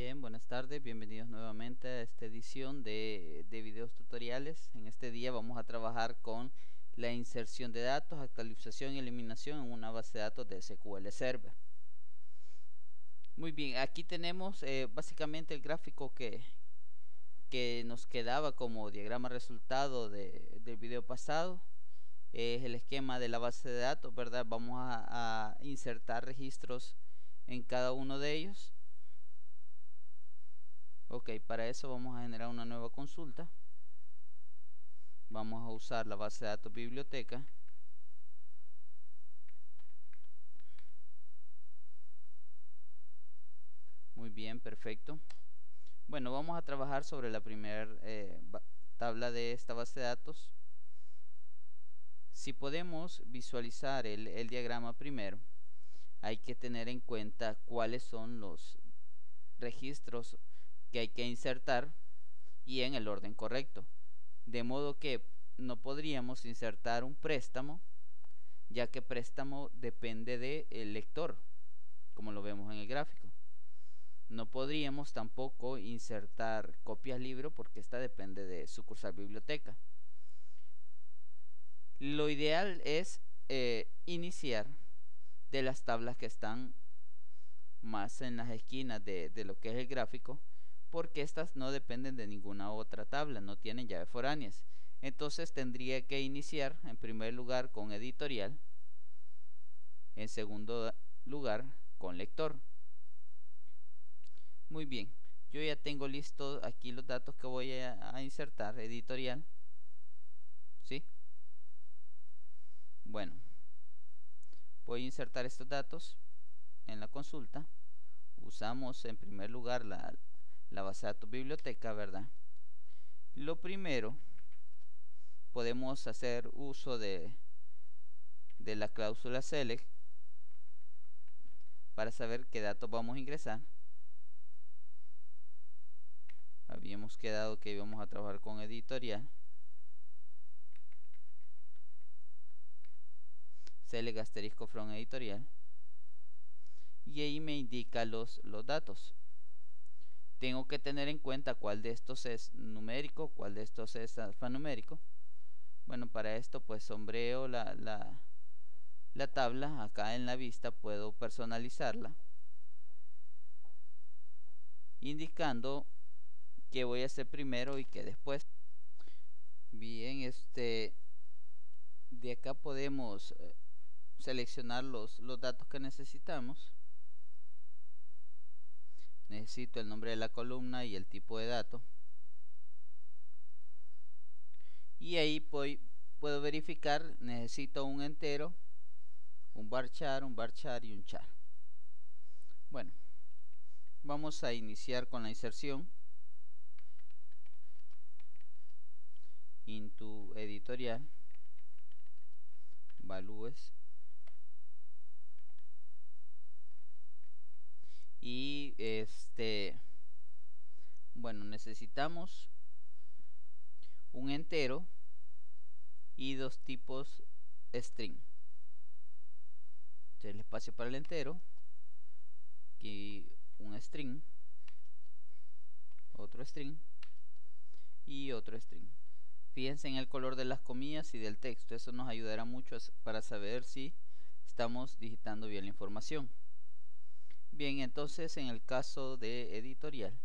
Bien, buenas tardes, bienvenidos nuevamente a esta edición de videos tutoriales. En este día vamos a trabajar con la inserción de datos, actualización y eliminación en una base de datos de SQL Server. Muy bien, aquí tenemos básicamente el gráfico que nos quedaba como diagrama resultado del video pasado. Es el esquema de la base de datos, ¿verdad? Vamos a insertar registros en cada uno de ellos. Ok, para eso vamos a generar una nueva consulta. Vamos a usar la base de datos biblioteca. Muy bien, perfecto. Bueno, vamos a trabajar sobre la primera tabla de esta base de datos. Si podemos visualizar el diagrama primero, hay que tener en cuenta cuáles son los registros que hay que insertar y en el orden correcto. De modo que no podríamos insertar un préstamo, ya que préstamo depende del lector, como lo vemos en el gráfico. No podríamos tampoco insertar copias libro porque esta depende de sucursal biblioteca. Lo ideal es iniciar de las tablas que están más en las esquinas de lo que es el gráfico, porque estas no dependen de ninguna otra tabla, no tienen llaves foráneas. Entonces tendría que iniciar en primer lugar con editorial, en segundo lugar con lector. Muy bien, yo ya tengo listo aquí los datos que voy a insertar, editorial. ¿Sí? Bueno, voy a insertar estos datos en la consulta. Usamos en primer lugar la base de datos biblioteca, ¿verdad? Lo primero, podemos hacer uso de la cláusula select para saber qué datos vamos a ingresar. Habíamos quedado que íbamos a trabajar con editorial. Select asterisco from editorial. Y ahí me indica los datos. Tengo que tener en cuenta cuál de estos es numérico, cuál de estos es alfanumérico. Bueno, para esto pues sombreo la tabla. Acá en la vista puedo personalizarla, indicando qué voy a hacer primero y qué después. Bien, de acá podemos seleccionar los datos que necesitamos. Necesito el nombre de la columna y el tipo de dato. Y ahí puedo verificar, necesito un entero, un varchar y un char. Bueno, vamos a iniciar con la inserción. Into editorial, values, y bueno, necesitamos un entero y dos tipos string. Entonces, el espacio para el entero, aquí un string, otro string y otro string. Fíjense en el color de las comillas y del texto, eso nos ayudará mucho para saber si estamos digitando bien la información. Bien, entonces en el caso de editorial,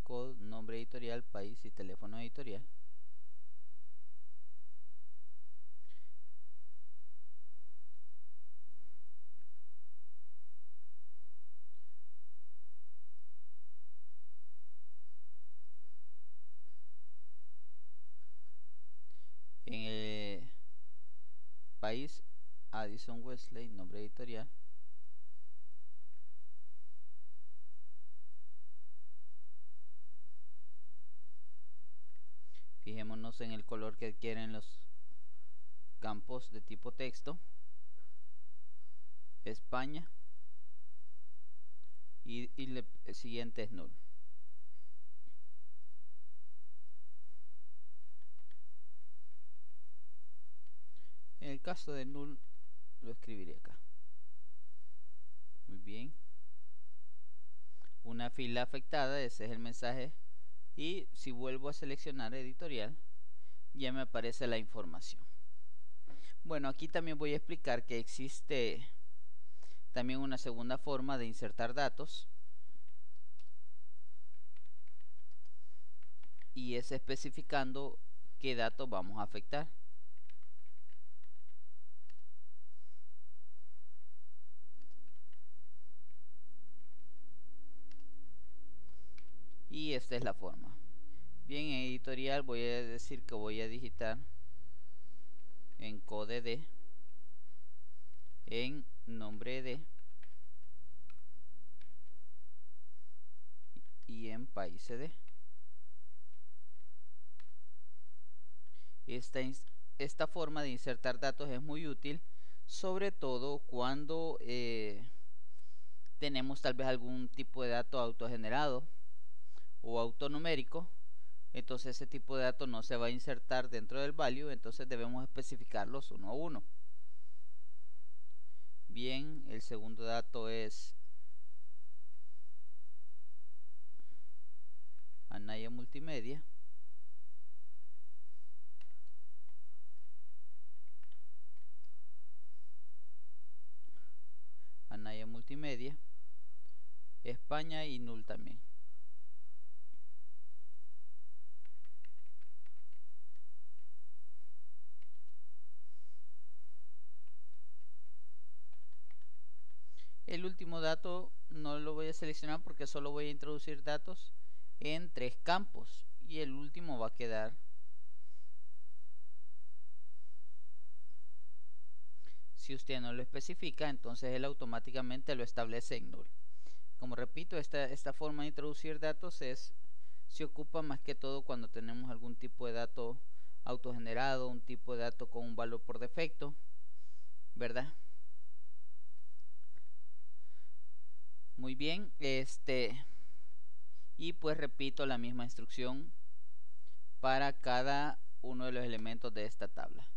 code, nombre editorial, país y teléfono editorial. En el país, Addison Wesley, nombre editorial. Fijémonos en el color que adquieren los campos de tipo texto. España. Y el siguiente es null. el caso de null lo escribiré acá. Muy bien. Una fila afectada, ese es el mensaje. Y si vuelvo a seleccionar editorial, ya me aparece la información. Bueno, aquí también voy a explicar que existe también una segunda forma de insertar datos, y es especificando qué datos vamos a afectar. Y esta es la forma. Bien, en editorial voy a decir que voy a digitar en code de, en nombre de y en país de. Esta forma de insertar datos es muy útil, sobre todo cuando tenemos tal vez algún tipo de dato autogenerado o autonumérico. Entonces ese tipo de datos no se va a insertar dentro del value, entonces debemos especificarlos uno a uno. Bien, el segundo dato es Anaya Multimedia. Anaya Multimedia, España y null también. El último dato no lo voy a seleccionar porque solo voy a introducir datos en 3 campos y el último va a quedar. Si usted no lo especifica, entonces él automáticamente lo establece en null. Como repito, esta forma de introducir datos se ocupa más que todo cuando tenemos algún tipo de dato autogenerado, un tipo de dato con un valor por defecto, ¿verdad? Muy bien, y pues repito la misma instrucción para cada uno de los elementos de esta tabla.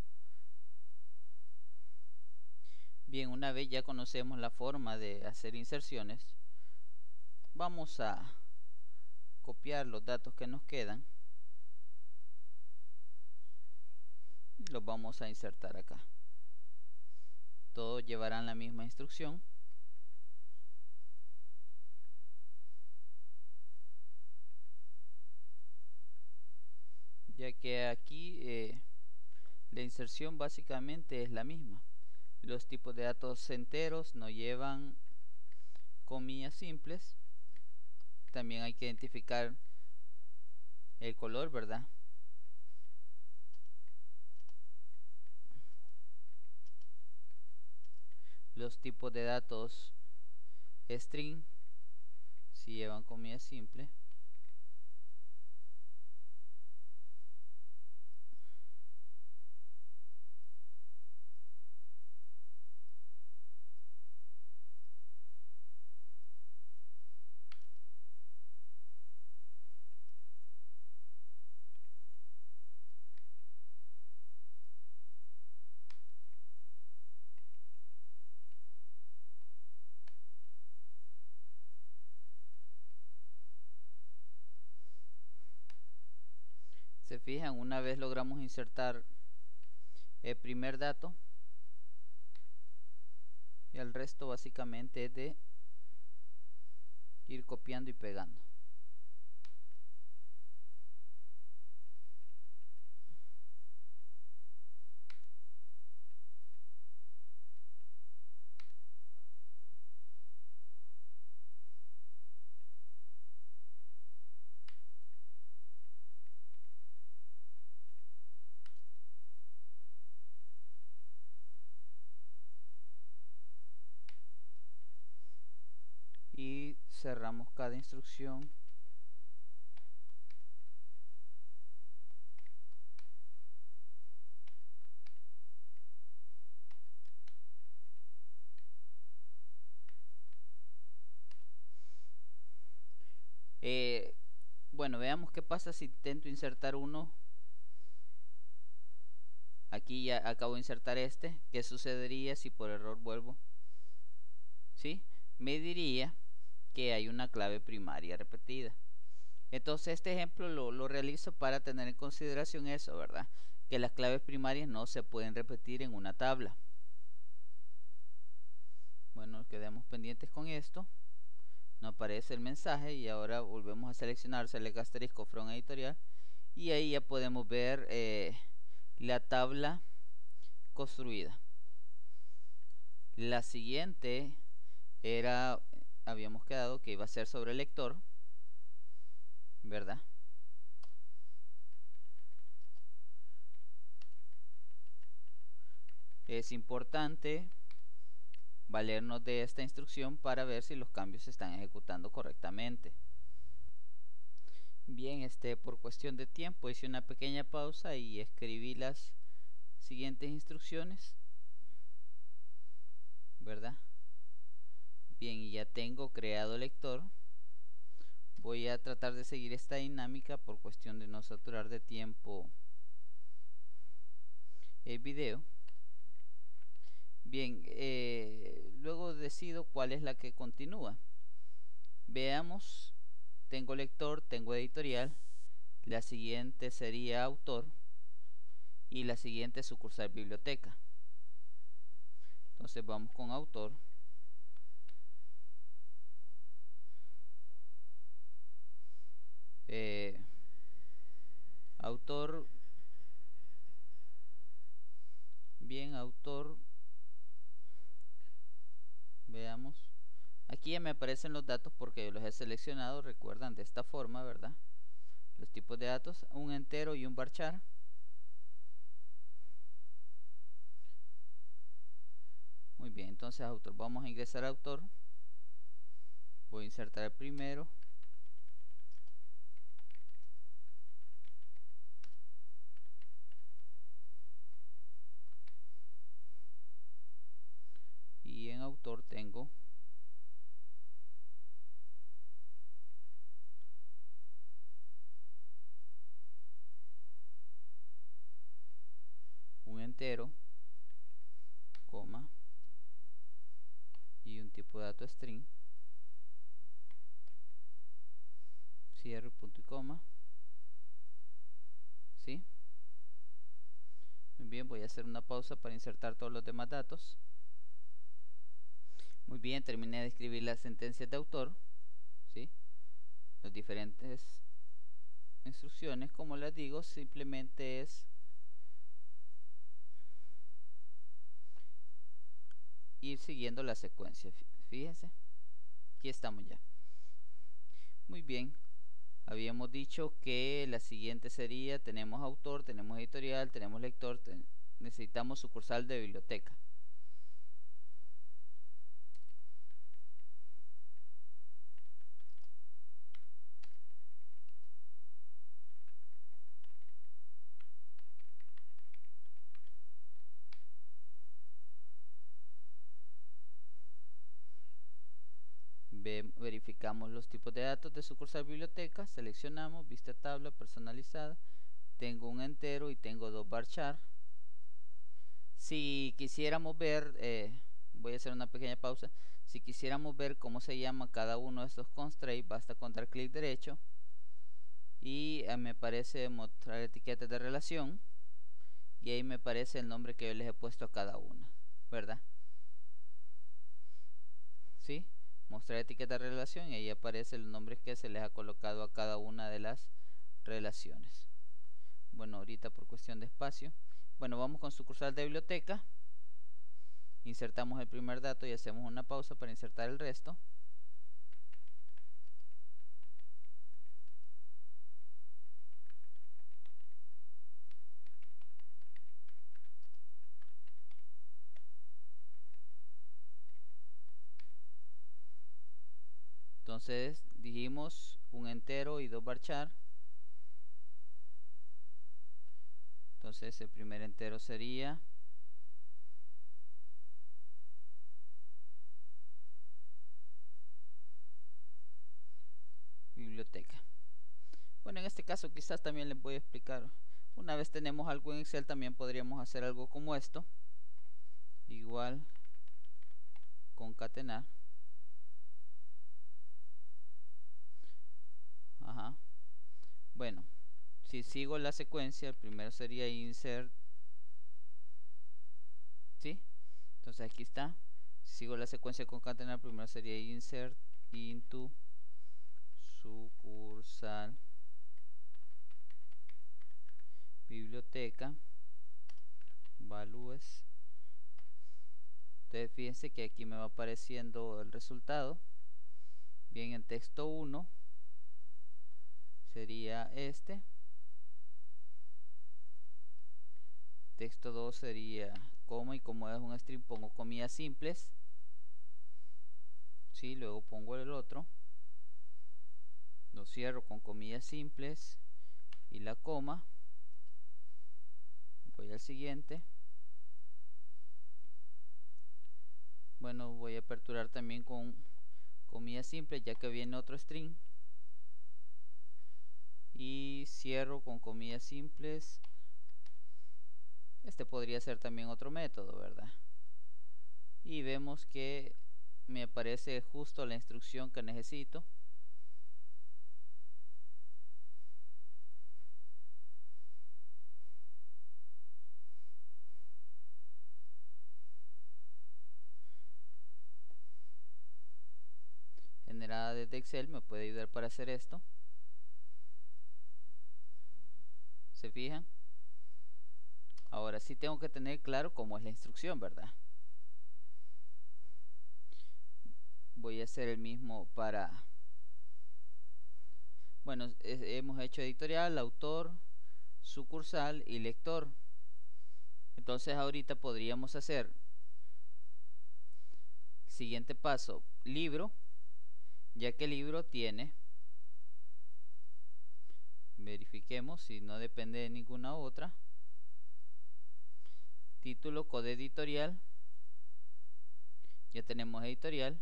Bien, una vez ya conocemos la forma de hacer inserciones, vamos a copiar los datos que nos quedan y los vamos a insertar acá. Todos llevarán la misma instrucción. Ya que aquí la inserción básicamente es la misma. Los tipos de datos enteros no llevan comillas simples. También hay que identificar el color, ¿verdad? Los tipos de datos string si llevan comillas simples. Se fijan, una vez logramos insertar el primer dato, y el resto básicamente es de ir copiando y pegando. Y cerramos cada instrucción. Bueno, veamos qué pasa si intento insertar uno Aquí ya acabo de insertar este. ¿Qué sucedería si por error vuelvo? ¿Sí? Me diría que hay una clave primaria repetida. Entonces este ejemplo lo realizo para tener en consideración eso, ¿verdad? Que las claves primarias no se pueden repetir en una tabla. Bueno, quedemos pendientes con esto. No aparece el mensaje y ahora volvemos a seleccionar Select Asterisco From Editorial y ahí ya podemos ver la tabla construida. La siguiente era, habíamos quedado que iba a ser sobre el lector, ¿verdad? Es importante valernos de esta instrucción para ver si los cambios se están ejecutando correctamente. Bien, por cuestión de tiempo hice una pequeña pausa y escribí las siguientes instrucciones, ¿verdad? Bien, y ya tengo creado lector. Voy a tratar de seguir esta dinámica por cuestión de no saturar de tiempo el video. Bien, luego decido cuál es la que continúa. Veamos, tengo lector, tengo editorial, la siguiente sería autor y la siguiente sucursal biblioteca. Entonces vamos con autor. Autor, bien, autor, veamos. Aquí ya me aparecen los datos porque los he seleccionado, recuerdan, de esta forma, ¿verdad? Los tipos de datos, un entero y un varchar. Muy bien, entonces autor, vamos a ingresar a autor. Voy a insertar el primero. Y en autor tengo un entero, coma, y un tipo de dato string, cierre, punto y coma. ¿Sí? Muy bien, voy a hacer una pausa para insertar todos los demás datos. Muy bien, terminé de escribir las sentencias de autor, ¿sí? Las diferentes instrucciones, como les digo, simplemente es ir siguiendo la secuencia. Fíjense, aquí estamos ya. Muy bien, habíamos dicho que la siguiente sería, tenemos autor, tenemos editorial, tenemos lector, necesitamos sucursal de biblioteca. Verificamos los tipos de datos de sucursal biblioteca, seleccionamos, vista tabla personalizada, tengo un entero y tengo dos varchar. Si quisiéramos ver, voy a hacer una pequeña pausa, si quisiéramos ver cómo se llama cada uno de estos constraints, basta con dar clic derecho y me aparece mostrar etiquetas de relación y ahí me aparece el nombre que yo les he puesto a cada una, ¿verdad? ¿Sí? Mostrar etiqueta de relación y ahí aparece los nombres que se les ha colocado a cada una de las relaciones. Bueno, ahorita por cuestión de espacio. Bueno, vamos con sucursal de biblioteca. Insertamos el primer dato y hacemos una pausa para insertar el resto. Entonces dijimos un entero y dos varchar. Entonces el primer entero sería biblioteca. Bueno, en este caso quizás también les voy a explicar Una vez tenemos algo en Excel, también podríamos hacer algo como esto. Igual concatenar. Ajá. Bueno, si sigo la secuencia, el primero sería insert, ¿sí? Entonces aquí está. Si sigo la secuencia concatenar, primero sería insert into sucursal biblioteca values. Entonces fíjense que aquí me va apareciendo el resultado. Bien, en texto 1 sería este. Texto 2 sería coma, y como es un string pongo comillas simples. Sí, luego pongo el otro. Lo cierro con comillas simples y la coma. Voy al siguiente. Bueno, voy a aperturar también con comillas simples, ya que viene otro string. Y cierro con comillas simples. Este podría ser también otro método, ¿verdad? Y vemos que me aparece justo la instrucción que necesito. Generada desde Excel, me puede ayudar para hacer esto. ¿Se fijan? Ahora sí tengo que tener claro cómo es la instrucción, ¿verdad? Voy a hacer el mismo para... Bueno, hemos hecho editorial, autor, sucursal y lector. Entonces ahorita podríamos hacer siguiente paso, libro, ya que el libro tiene, verifiquemos si no depende de ninguna otra, título, code editorial, ya tenemos editorial,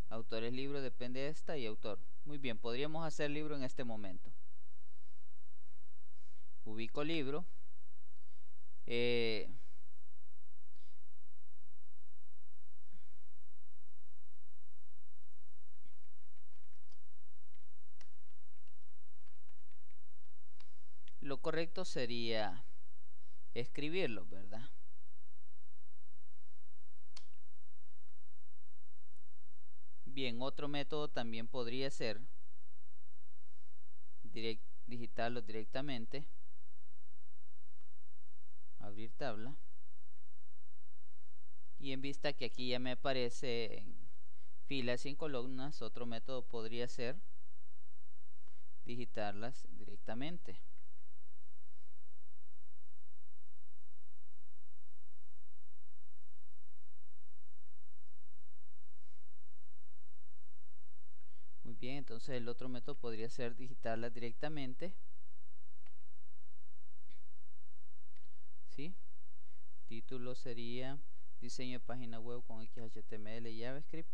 autores libro, depende de esta, y autor. Muy bien, podríamos hacer libro en este momento. Ubico libro. Lo correcto sería escribirlo, ¿verdad? Bien, otro método también podría ser digitarlo directamente, abrir tabla, y en vista que aquí ya me aparece en filas sin columnas, otro método podría ser digitarlas directamente. Muy bien, entonces el otro método podría ser digitarlas directamente. ¿Sí? Título sería diseño de página web con XHTML y JavaScript.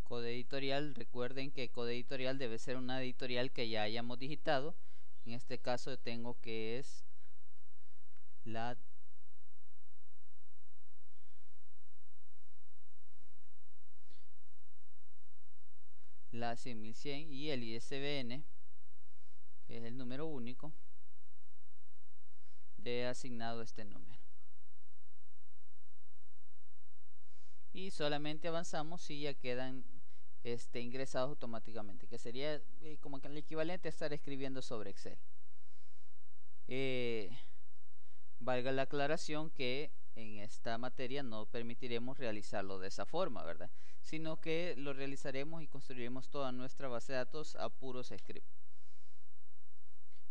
Code editorial, recuerden que code editorial debe ser una editorial que ya hayamos digitado. En este caso tengo que es la la 100.100 y el ISBN, que es el número único, de asignado este número. Y solamente avanzamos si ya quedan ingresados automáticamente, que sería como que el equivalente a estar escribiendo sobre Excel. Valga la aclaración que en esta materia no permitiremos realizarlo de esa forma, ¿verdad? Sino que lo realizaremos y construiremos toda nuestra base de datos a puros script.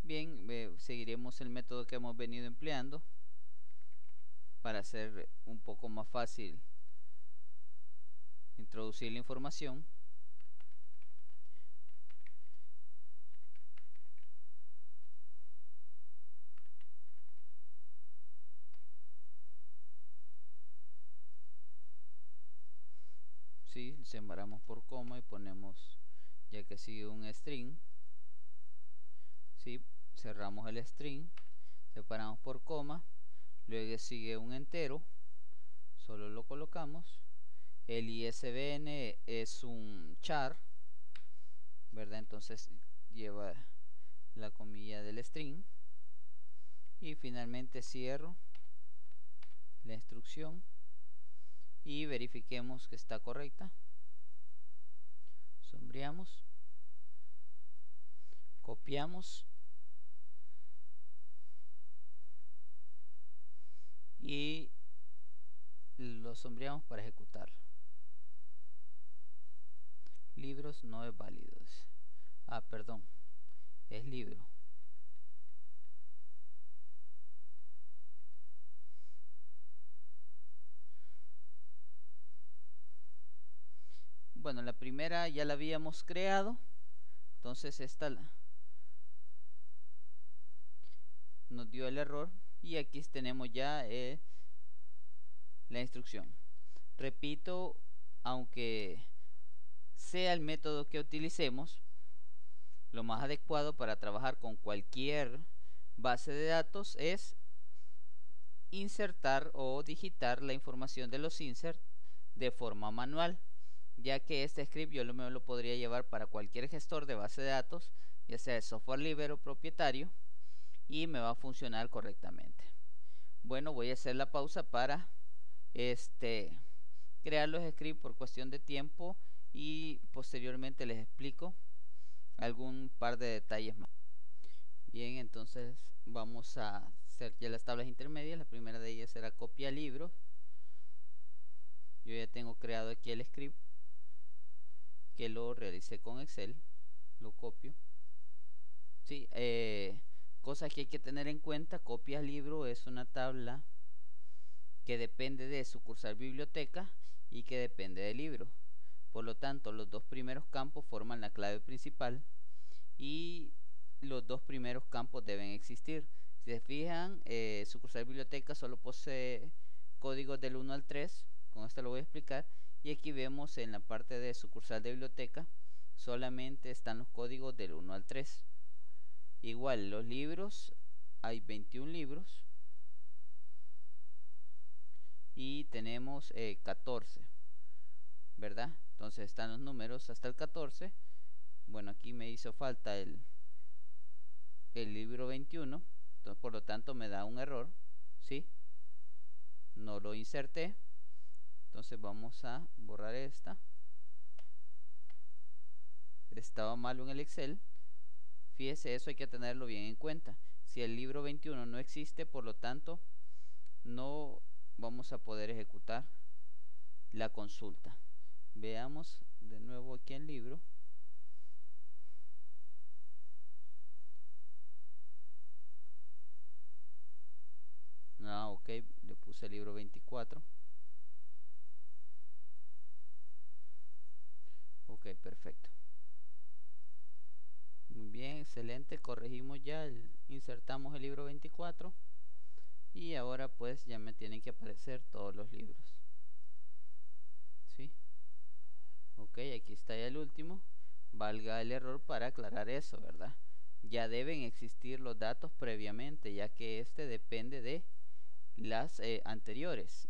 Bien, seguiremos el método que hemos venido empleando para hacer un poco más fácil introducir la información. separamos por coma y ponemos, ya que sigue un string, ¿sí? Cerramos el string, separamos por coma, luego sigue un entero, solo lo colocamos. El ISBN es un char, ¿verdad? Entonces lleva la comilla del string. Y finalmente cierro la instrucción y verifiquemos que está correcta. Sombreamos, copiamos y lo sombreamos para ejecutarlo. Libros no es válido. Perdón, es libro. Bueno, la primera ya la habíamos creado, entonces esta nos dio el error y aquí tenemos ya la instrucción. Repito, aunque sea el método que utilicemos, lo más adecuado para trabajar con cualquier base de datos es insertar o digitar la información de los insert de forma manual, ya que este script yo me lo podría llevar para cualquier gestor de base de datos, ya sea de software libre o propietario, y me va a funcionar correctamente. Bueno, voy a hacer la pausa para crear los scripts por cuestión de tiempo y posteriormente les explico algún par de detalles más. Bien, entonces vamos a hacer ya las tablas intermedias. La primera de ellas será copia libros. Yo ya tengo creado aquí el script que lo realicé con Excel. Lo copio. Sí, cosas que hay que tener en cuenta: copia libro es una tabla que depende de sucursal biblioteca y que depende del libro. Por lo tanto, los dos primeros campos forman la clave principal y los dos primeros campos deben existir. Si se fijan, sucursal biblioteca solo posee códigos del 1 al 3, con esto lo voy a explicar, y aquí vemos en la parte de sucursal de biblioteca solamente están los códigos del 1 al 3. Igual, los libros, hay 21 libros y tenemos 14, ¿verdad? Entonces están los números hasta el 14. Bueno, aquí me hizo falta el libro 21, entonces por lo tanto me da un error, ¿sí? No lo inserté, entonces vamos a borrar esta. Estaba malo en el Excel. Fíjese, eso hay que tenerlo bien en cuenta. Si el libro 21 no existe, por lo tanto no vamos a poder ejecutar la consulta. Veamos de nuevo aquí el libro. Ok, le puse el libro 24. Ok, perfecto. Muy bien, excelente. Corregimos ya, insertamos el libro 24 y ahora pues ya me tienen que aparecer todos los libros. ¿Sí? Ok, aquí está ya el último. Valga el error para aclarar eso, ¿verdad? Ya deben existir los datos previamente, ya que este depende de las anteriores.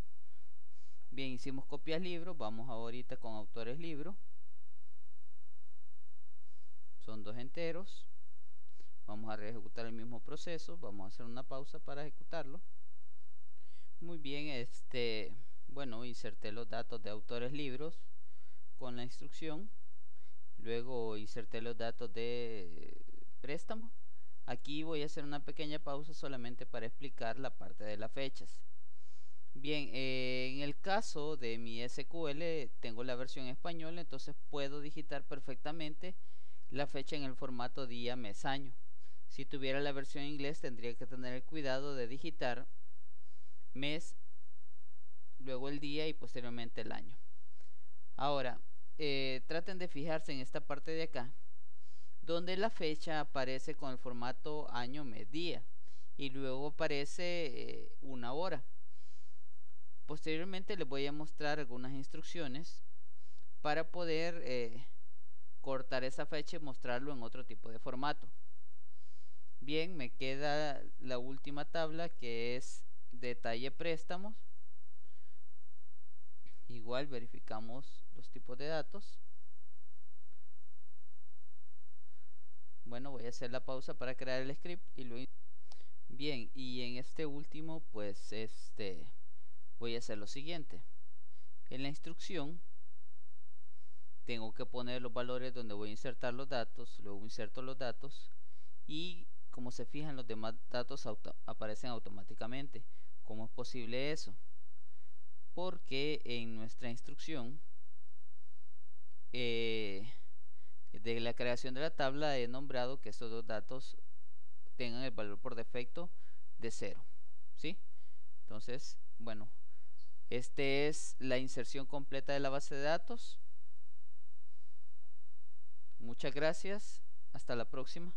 Bien, hicimos copias libros. Vamos ahorita con autores libro. Son dos enteros. Vamos a ejecutar el mismo proceso. Vamos a hacer una pausa para ejecutarlo. Muy bien, bueno, inserté los datos de autores libros con la instrucción. Luego inserté los datos de préstamo. Aquí voy a hacer una pequeña pausa solamente para explicar la parte de las fechas. Bien, en el caso de mi SQL tengo la versión española, entonces puedo digitar perfectamente la fecha en el formato día, mes, año. Si tuviera la versión inglés tendría que tener el cuidado de digitar mes, luego el día y posteriormente el año. Ahora, traten de fijarse en esta parte de acá, donde la fecha aparece con el formato año, mes, día, y luego aparece una hora. Posteriormente les voy a mostrar algunas instrucciones para poder cortar esa fecha y mostrarlo en otro tipo de formato. Bien, me queda la última tabla, que es detalle préstamos. Igual verificamos los tipos de datos. Bueno, voy a hacer la pausa para crear el script y luego. Bien, y en este último pues voy a hacer lo siguiente. En la instrucción tengo que poner los valores donde voy a insertar los datos, luego inserto los datos y como se fijan, los demás datos aparecen automáticamente. ¿Cómo es posible eso? Porque en nuestra instrucción de la creación de la tabla he nombrado que estos dos datos tengan el valor por defecto de 0, ¿sí? Entonces, bueno, este es la inserción completa de la base de datos. Muchas gracias, hasta la próxima.